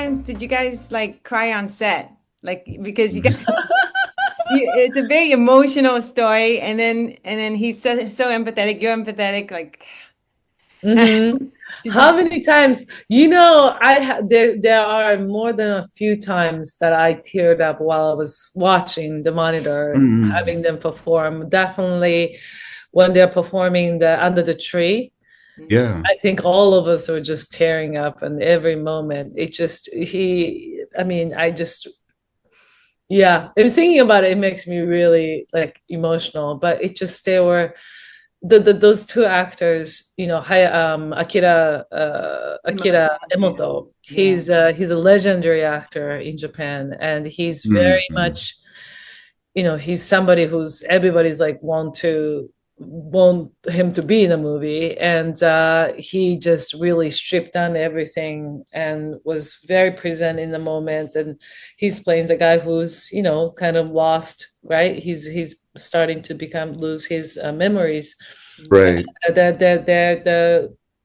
times did you guys like cry on set? Like because you guys, it's a very emotional story, and then he's so empathetic. You're empathetic. Like, Mm-hmm. did you? How many times? You know, there are more than a few times that I teared up while I was watching the monitor, Mm, having them perform. Definitely when they're performing the Under the Tree. Mm. yeah. I think all of us are just tearing up, and every moment it just I mean, yeah, I was thinking about it, it makes me really like emotional, but it just they were those two actors, you know, Akira Yeah, Emoto. yeah. He's a legendary actor in Japan, and he's very Mm, much, you know, he's somebody who's everybody's like want him to be in a movie, and he just really stripped down everything and was very present in the moment. And he's playing the guy who's, you know, kind of lost, right? He's starting to become lose his memories. And right.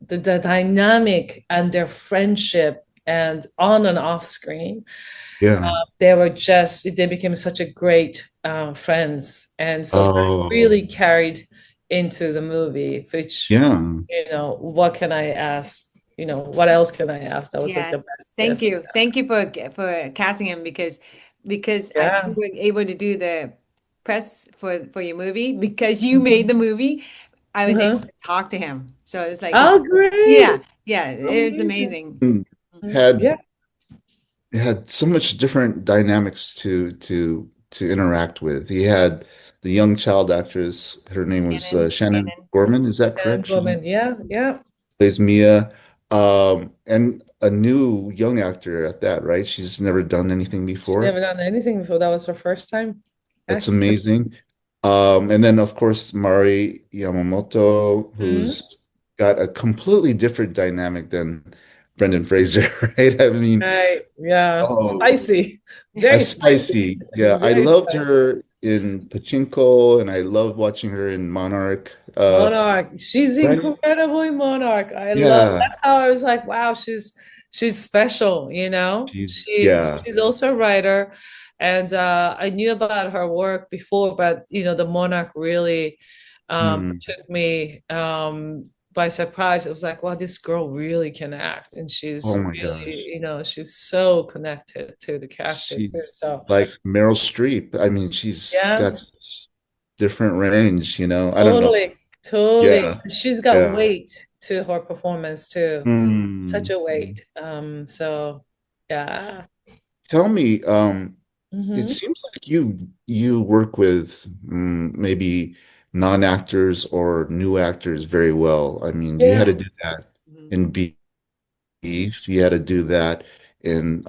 the dynamic and their friendship and on and off screen, Yeah. they became such a great friends, and so that Oh, really carried into the movie, which, yeah. you know, what can I ask, you know, what else can I ask? That was like Yeah. the best Thank gift. you. Thank you for casting him because we Yeah. were able to do the press for your movie because you made the movie. I was able Uh-huh. to talk to him. So it's like Oh, yeah, great. yeah, it was Amazing. amazing. Mm, Mhm. Had Yeah. had so much different dynamics to interact with. He had the young child actress. Her name was Shannon Shannon. Gorman. Is that And correct? She Gorman. Yeah. Yeah. plays Mia, and a new young actor at that, right? She's never done anything She's before. never done anything before. That was her first time That's acting. amazing. And then of course Mari Yamamoto, Mhm. who's got a completely different dynamic than Brendan Fraser, right? I mean, Right. Yeah. oh, Spicy. a Very spicy. spicy. Yeah, I Very loved spicy. her in Pachinko, and I loved watching her in Monarch. Monarch. She's Right? incredible in Monarch. I love Yeah, that's how I was like, wow, she's special, you know? yeah. She's also a writer. And I knew about her work before, but you know, the Monarch really Mm. took me by surprise. It was like, wow, this girl really can act. And Oh she's my really, gosh. you know, she's so connected to the character too. She's So like Meryl Streep. I mean, she's yeah. got such different range, you know. I don't know. Totally, totally. Yeah. She's got Yeah. weight to her performance too. Such Mm. a weight. So yeah. Tell me, it Hmm. seems like you work with maybe non-actors or new actors very well. I mean, you had Yeah. to do that Mhm. in Beef. You had to do that in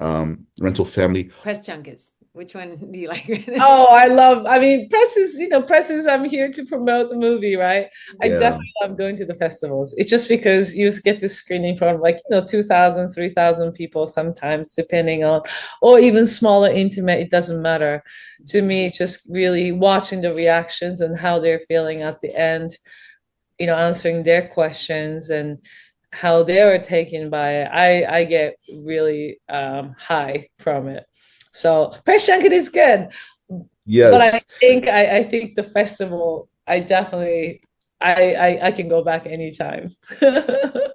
Rental Family. Press junkets. Which one do you like? Oh, I mean, press is, I'm here to promote the movie, right? I Yeah. definitely love going to the festivals. It's just because you get to screen in front of like, you know, 2,000, 3,000 people sometimes, depending on, or even smaller, intimate, it doesn't matter. To me, it's just really watching the reactions and how they're feeling at the end, you know, answering their questions and how they were taken by it. I get really high from it. So press junket is good, but Yes. I think the festival I definitely I can go back anytime. Can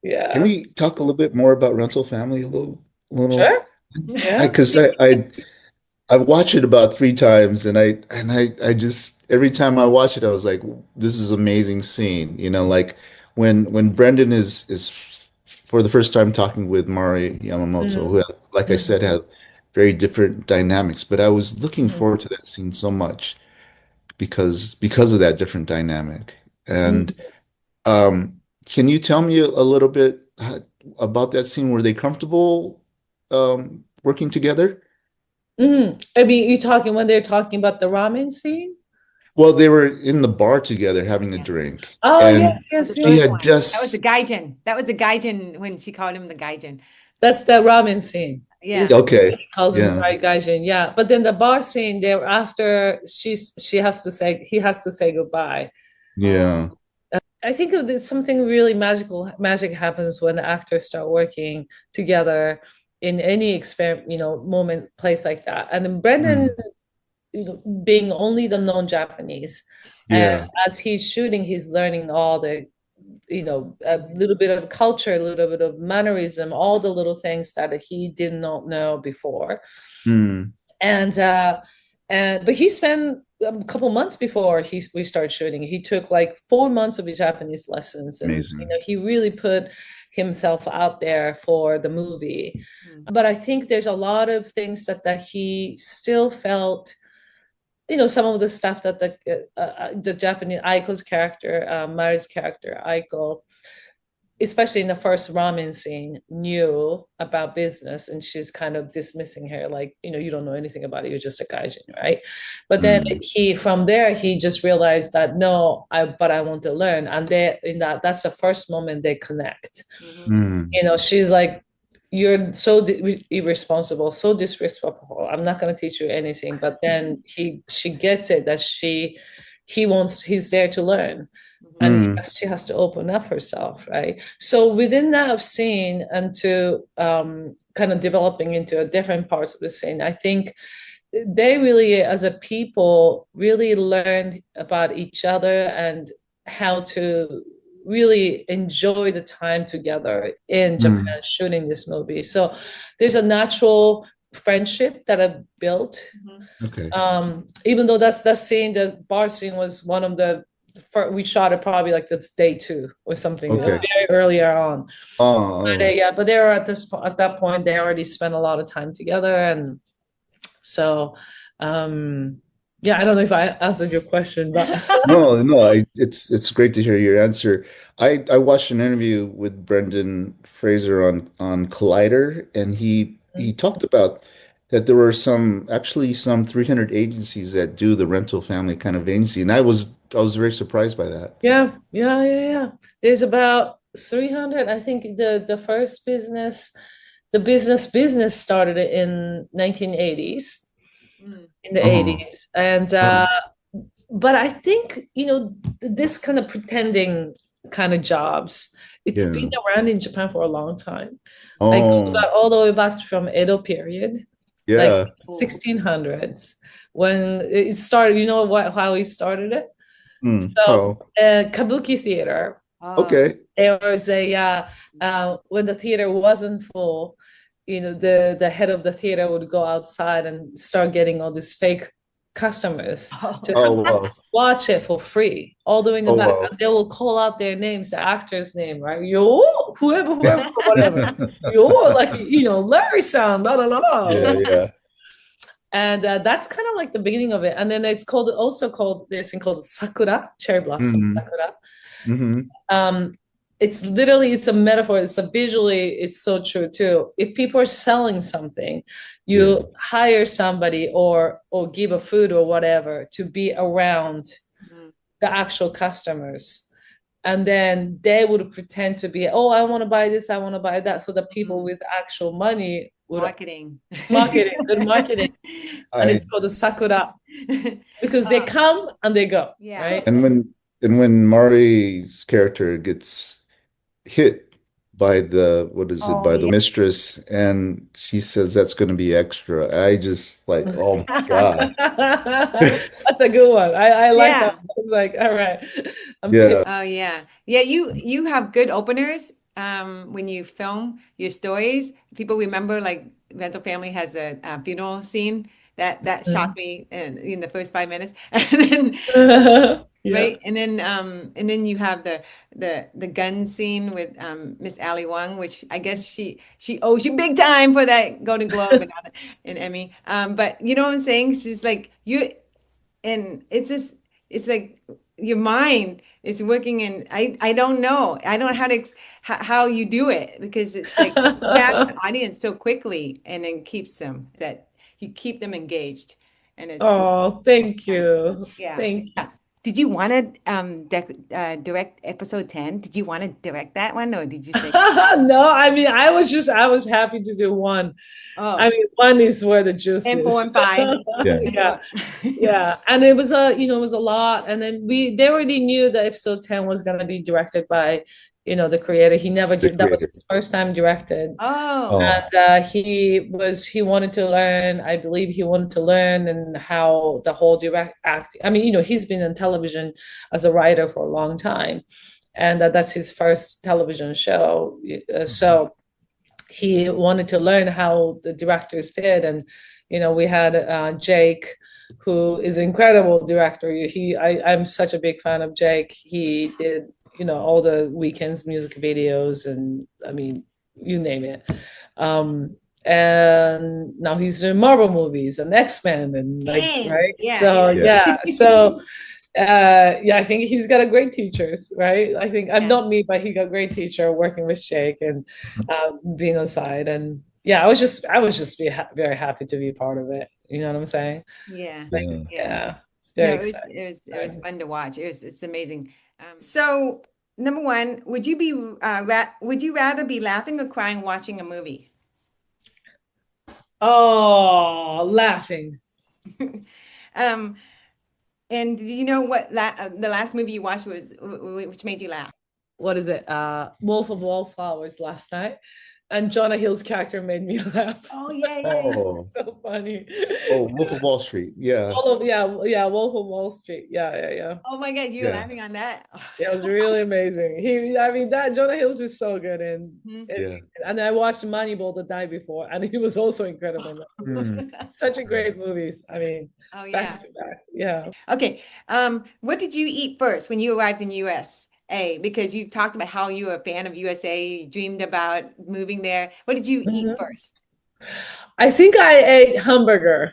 Yeah, we talk a little bit more about Rental Family a little? sure. Yeah. Because I watched it about three times, and I just every time I watch it, I was like, "This is amazing scene." You know, like when Brendan is for the first time talking with Mari Yamamoto, Mm, who, like I mm, said, have very different dynamics. But I was looking mm, forward to that scene so much because of that different dynamic. And mm. can you tell me a little bit about that scene? Were they comfortable working together? I mean, you talking when they're talking about the ramen scene? Well, they were in the bar together having a Yeah. drink, Oh, and yes, That was yes, the she yes. first had one. That was the just gaijin. That was the gaijin when she called him the gaijin. That's the ramen scene. Yeah. Is okay, he calls him yeah, Rai Gaijin, yeah. But then the bar scene there after she has to say he has to say goodbye. yeah, I think of this something really magic happens when the actors start working together in any experiment, moment, place like that. And then Brendan, being only the non-Japanese, and Yeah. as he's shooting, he's learning all the, a little bit of culture, a little bit of mannerism, all the little things that he did not know before. Mm. But he spent a couple months before we started shooting. He took like 4 months of Japanese lessons, and Amazing. he really put himself out there for the movie. But I think there's a lot of things that he still felt, some of the stuff that the Japanese Aiko's character, Mari's character, Aiko, especially in the first ramen scene, knew about business, and she's kind of dismissing her, like, you don't know anything about it, you're just a gaijin, right? But then from there, he just realized that no, but I want to learn, and that's the first moment they connect. She's like, you're so irresponsible, so disrespectful, I'm not going to teach you anything. But then she gets it that he's there to learn. And she has to open up herself, right? So within that scene, and to kind of developing into different parts of the scene, I think they really, as a people, really learned about each other and how to really enjoy the time together in Japan shooting this movie. So there's a natural friendship that I've built. Okay. Even though that scene, the bar scene, was one of the, we shot it probably like that's day 2 or something, very earlier on. But they were at that point, they already spent a lot of time together, and so I don't know if I answered your question, but no, it's great to hear your answer. I watched an interview with Brendan Fraser on Collider, and he talked about that there were some 300 agencies that do the rental family kind of agency, and I was very surprised by that. Yeah. There's about 300. I think the first business started in 1980s, in the 80s, and but I think this kind of pretending kind of jobs, it's been around in Japan for a long time. Like all the way back from Edo period. Like 1600s, when it started. You know how he started it? Kabuki theater. Okay. There was when the theater wasn't full, the head of the theater would go outside and start getting all these fake customers to watch it for free, all the way in the back. And they will call out their names, the actor's name, right? Whoever, whatever. Like, Larry-san, blah, blah, blah, blah. Yeah. And that's kind of like the beginning of it. And then there's this thing called sakura, cherry blossom sakura. It's a metaphor. It's so true too. If people are selling something, you hire somebody or give a food or whatever to be around the actual customers. And then they would pretend to be, I want to buy this, I want to buy that. So the people with actual money would marketing. And it's called the sakura, because they come and they go. Yeah. Right. And when Mari's character gets hit by the mistress, and she says that's going to be extra, I just like, oh my God. That's a good one. I like that. I was like, all right. You have good openers when you film your stories. People remember, like, Rental Family has a funeral scene that shocked me in the first 5 minutes. And then right, and then you have the gun scene with Miss Ali Wong, which I guess she owes you big time for that Golden Globe and Emmy. But you know what I'm saying? She's like, and it's like your mind is working, and I don't know how you do it, because it's like you grab the audience so quickly, and then you keep them engaged. And it's thank you. Thank you. Did you want to direct episode 10? Did you want to direct that one, or did you say no? I mean, I was happy to do one. I mean, one is where the juice and is. 4 and 5. Yeah. And it was a lot. And then they already knew that episode 10 was going to be directed by the creator. He never The that was creator. his first time directed. Oh, Oh, And he wanted to learn, I believe he wanted to learn and how the whole direct act. I mean, he's been in television as a writer for a long time, and that's his first television show. So he wanted to learn how the directors did, and we had Jake, who is an incredible director. I'm such a big fan of Jake. He did all the Weekends music videos, and I mean, you name it. And now he's doing Marvel movies and X-Men and like, dang. right? Yeah, So yeah, yeah. yeah, so yeah, I think he's got a great teachers, right? I think I'm yeah, not me, but he got a great teacher working with Jake and being on side. And yeah, I was just very happy to be part of it. You know what I'm saying? yeah, It's like, Yeah. yeah. yeah, it's No, very exciting. it was fun to watch. It's amazing. So number one, would you rather be laughing or crying watching a movie? Oh, laughing. Um, and do you know what the last movie you watched was, which made you laugh? What is it? Wolf of Wallflowers last night. And Jonah Hill's character made me laugh. Oh yeah, yeah, yeah. Oh, So funny. oh, Wolf of Wall Street. Yeah. Yeah, Wolf of Wall Street. Yeah. Oh my God, you were Yeah. laughing on that. Yeah, it was really amazing. I mean, that Jonah Hill's just so good, Mhm. Yeah. and I watched Moneyball the night before, and he was also incredible in that movie. Mm. Such a great movies. I mean, Oh yeah. back to back. Yeah. Okay. What did you eat first when you arrived in USA? Because you talked about how you were a fan of USA, you dreamed about moving there. What did you eat Mhm. first? I think I ate hamburger.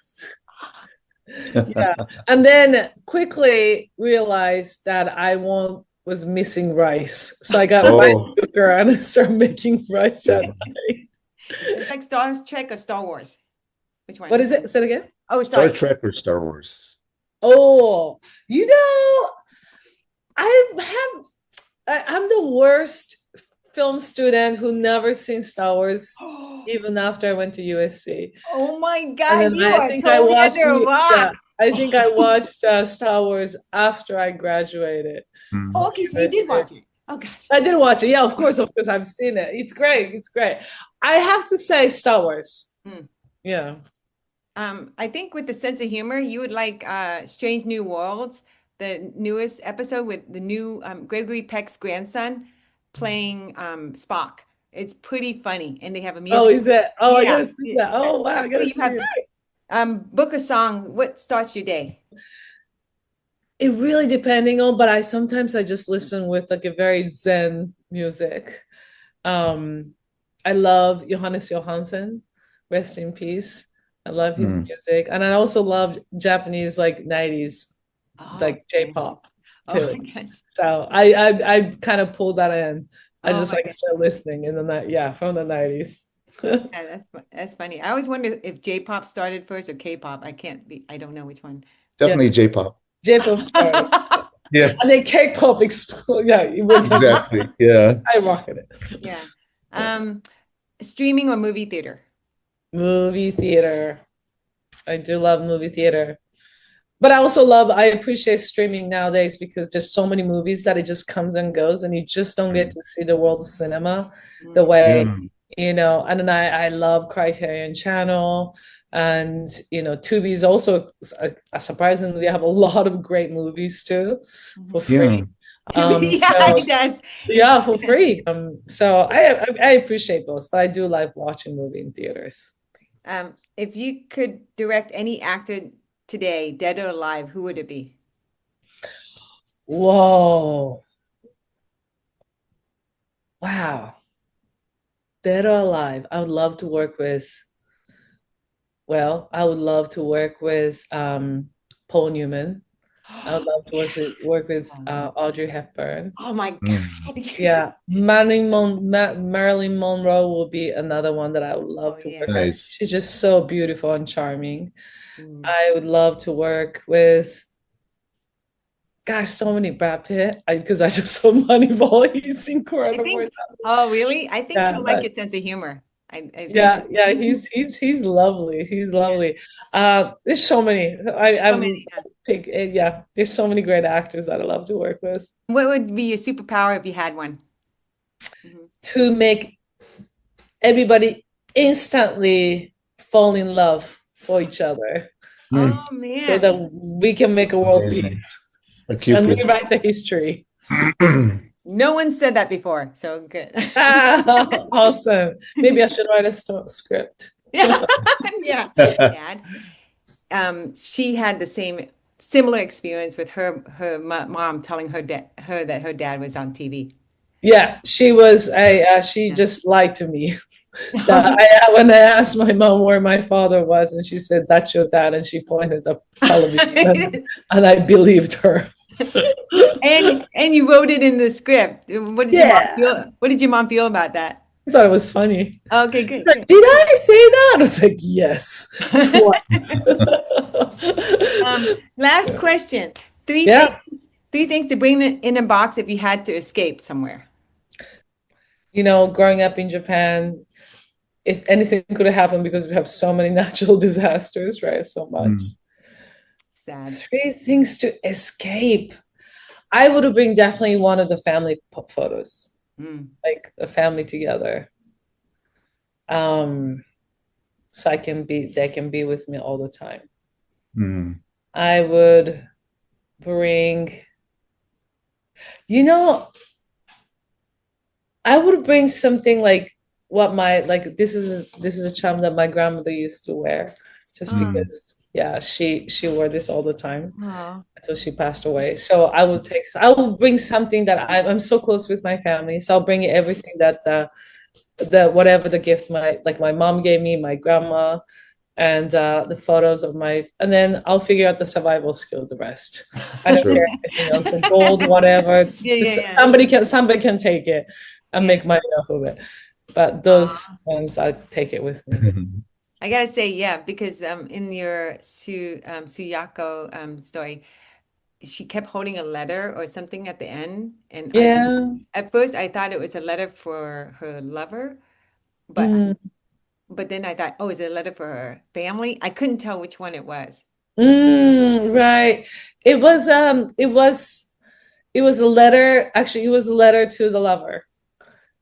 Yeah, and then quickly realized that was missing rice, so I got rice Oh, cooker and I started making rice yeah. at night. It's like Star Trek or Star Wars? Which What one? is it? Say it again. Oh, Star sorry. Trek or Star Wars? Oh, you know, I have I'm the worst film student who never seen Star Wars, even after I went to USC. Oh my And God, then you are I totally watched under a yeah, rock. I think I watched Star Wars after I graduated. Mm. Oh, okay, so you did watch it. Oh God. I did watch it. Yeah, of course, I've seen it. It's great. It's great. I have to say Star Wars. Hmm. Yeah. I think with the sense of humor, you would like Strange New Worlds, the newest episode with the new Gregory Peck's grandson playing Spock. It's pretty funny, and they have a Oh, music. is it? Oh, I Yeah. gotta see that. Oh, wow, I So gotta you see have it. book a song. What starts your day? It really depending on, but I just listen with like a very Zen music. Um, I love Johannes Johansson, rest in peace. I love his Mm. music, and I also love Japanese like 90s Oh, like okay. J-pop Oh too. my gosh. So I kind of pulled that in. I Oh just my like gosh. start listening in the night, yeah, from the 90s. Yeah, that's funny. I always wonder if J-pop started first or K-pop. I don't know which one. Yeah, Definitely J-pop. J-pop started. Yeah, And then K-pop exploded. Yeah, it went exactly. Yeah. skyrocketed. Yeah. Um, Streaming or movie theater? Movie theater. I do love movie theater. But I appreciate streaming nowadays because there's so many movies that it just comes and goes and you just don't get Mm. to see the world of cinema the Mm. way, Yeah. and then I love Criterion Channel and, Tubi is also surprisingly they have a lot of great movies too for Mhm. Yeah. free. Yeah, So it does. yeah, for free. So I appreciate both, but I do like watching movie in theaters. If you could direct any actor today, dead or alive, who would it be? Whoa. Wow. Dead or alive. I would love to work with Paul Newman. I would love to work with Audrey Hepburn. Oh my Mm. God. Yeah, Marilyn Monroe will be another one that I would love Oh to yeah. work with. Nice. She's just so beautiful and charming. Mm. I would love to work with, gosh, so many Brad Pitt because I just saw Moneyball. He's I incredible. think, oh really? I think Yeah, he'll like but your sense of humor. I think yeah, he's lovely. He's yeah, lovely. There's so many. so many. Yeah. Yeah, there's so many great actors that I love to work with. What would be your superpower if you had one? Mhm. to make everybody instantly fall in love for each other Mm, Oh so that man. we can make that's a world amazing. peace A and Cupid. rewrite the history. No one said that before, so good. Awesome. Maybe I should write a script. Yeah, yeah. Dad, she had the similar experience with her mom telling her that her dad was on TV. Yeah, she Yeah. just lied to me. When I asked my mom where my father was, and she said, "That's your dad," and she pointed at the television, and I believed her. And you wrote it in the script. What did your mom Yeah, feel? What did your mom feel about that? I thought it was funny. Okay, She's good, like, good. did I say that? I was like, yes, twice. Last question. Three Yeah, things, three things to bring in a box if you had to escape somewhere. growing up in Japan, if anything could have happened because we have so many natural disasters, right? So much. Mm, Sad. Three things to escape. I would have bring definitely one of the family photos, Mm. like a family together. Um, so they can be with me all the time. mm, I would bring, you know, I would bring something like this is a charm that my grandmother used to wear, just Oh, mm, because yeah, she wore this all the time oh, until she passed away. So I will bring something that I'm so close with my family. So I'll bring everything that the whatever the gift my mom gave me, my grandma, and the photos of and then I'll figure out the survival skill, the rest. I don't sure. care anything else, the gold, whatever. yeah, yeah, yeah, Somebody can take it and yeah. make money off of it. But those Aw. ones I take it with me. I gotta say, yeah, because in your Suyako story, she kept holding a letter or something at the end, and I Yeah. at first I thought it was a letter for her lover, but Mm. but then I thought, oh, is it a letter for her family? I couldn't tell which one it was. Right. It was a letter. Actually, it was a letter to the lover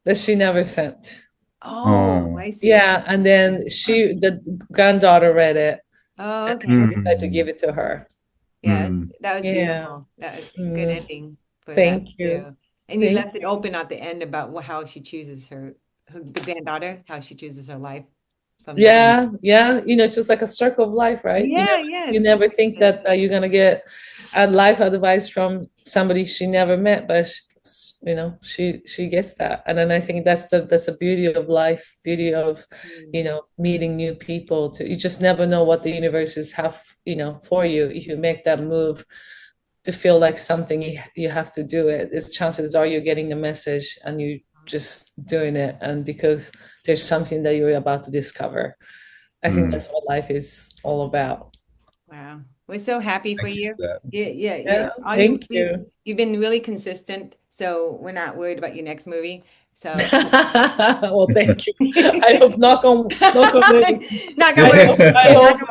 that she never sent. Oh, Oh. I see. Yeah, and then the granddaughter read it, Oh, and okay. she decided to give Mm, it to her. Yes, mm, that was Yeah. beautiful. That was a good Mm, ending for that thank you. too. And you Thank left it you. open at the end about how she chooses the granddaughter, how she chooses her life from that. Yeah, yeah. It's just like a circle of life, right? Yeah, yeah. You never think Yes. that you're gonna get a life advice from somebody she never met, but she gets that, and then I think that's the beauty of life, beauty of Mm. meeting new people. You just never know what the universes have for you. If you make that move to feel like something, you have to do it. Its chances are you're getting the message and you just doing it, and because there's something that you're about to discover. I think mm. that's what life is all about. Wow. We're so happy for Thank you you. for that. Yeah, yeah, yeah. Yeah, All your thank movies, you. you've been really consistent, so we're not worried about your next movie. So Well, thank you. I hope knock on wood. knock on I wood. hope I Knock hope on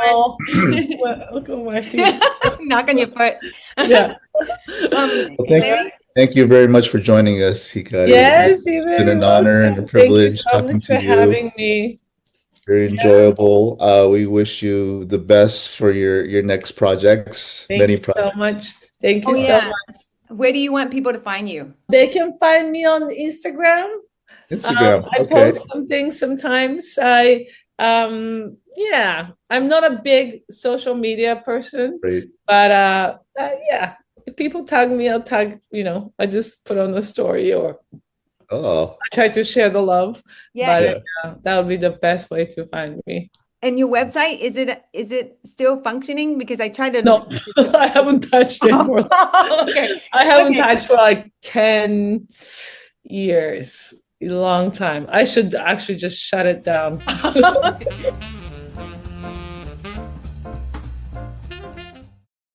knock on my feet. wood. Knock on your foot. Yeah. Well, All right. Larry? thank you very much for joining us, Hikari. Yes, you're It's been very an honor and a welcome. Thank you privilege so talking much to for you. having me. Very Yeah. enjoyable. We wish you the best for your next projects, Thank many you so projects. much. Thank Oh you so yeah. much. Where do you want people to find you? They can find me on Instagram. Instagram. I Okay. post some things sometimes. Yeah, I'm not a big social media person, Great. but yeah, if people tag me, I'll tag, I just put on the story or Oh, I try to share the love, Yeah, but yeah. that would be the best way to find me. and your website, is it still functioning? Because I tried to No, I haven't touched it for Okay. I haven't Okay. touched for like 10 years, a long time. I should actually just shut it down.